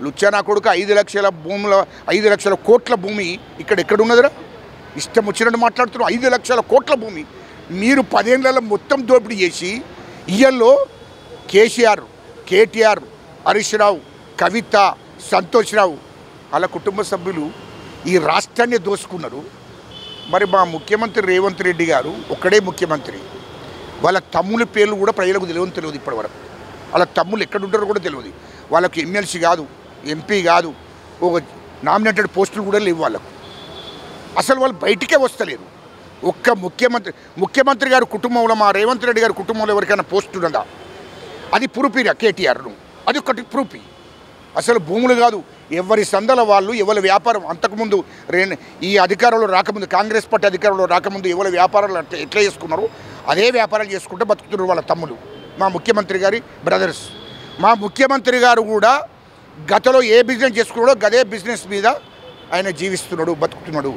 లుచ్చానా కొడుకు 5 లక్షల భూముల 5 లక్షల కోట్ల భూమి ఎక్కడున్నదిరా? ఇష్టం వచ్చినట్టు మాట్లాడుతున్నారు. 5 లక్షల కోట్ల భూమి మీరు 10 ఏళ్లలో మొత్తం దోపిడీ చేసి ఇయ్యల్లో కేసీఆర్, కేటీఆర్, హరీష్ రావు, కవిత, సంతోష్ రావు వాళ్ళ కుటుంబ సభ్యులు ఈ రాష్ట్రాన్ని దోసుకున్నారు. మరి మా ముఖ్యమంత్రి రేవంత్ రెడ్డి గారు ఒక్కడే ముఖ్యమంత్రి. వాళ్ళ తమ్ముల పేర్లు కూడా ప్రజలకు తెలియదు ఇప్పటివరకు. వాళ్ళ తమ్ముళ్ళు ఎక్కడుంటారో కూడా తెలియదు. వాళ్ళకు ఎమ్మెల్సీ కాదు, ఎంపీ కాదు, ఒక నామినేటెడ్ పోస్టులు కూడా లేవు వాళ్ళకు. అసలు వాళ్ళు బయటికే వస్తలేరు. ఒక్క ముఖ్యమంత్రి గారి కుటుంబంలో, మా రేవంత్ రెడ్డి గారి కుటుంబంలో ఎవరికైనా పోస్టు ఉందా? అది ప్రూఫీరా కేటీఆర్ను, అది ఒకటి ప్రూఫీ. అసలు భూములు కాదు, ఎవరి సందల వాళ్ళు, ఎవరి వ్యాపారం. అంతకుముందు ఈ అధికారంలో రాకముందు, కాంగ్రెస్ పార్టీ అధికారంలో రాకముందు ఎవరి వ్యాపారాలు ఎట్లా చేసుకున్నారో అదే వ్యాపారాలు చేసుకుంటూ బతుకుతున్నారు వాళ్ళ తమ్ములు, మా ముఖ్యమంత్రి గారి బ్రదర్స్. మా ముఖ్యమంత్రి గారు కూడా గతంలో ఏ బిజినెస్ చేసుకున్నాడో గదే బిజినెస్ మీద ఆయన జీవిస్తున్నాడు, బతుకుతున్నాడు.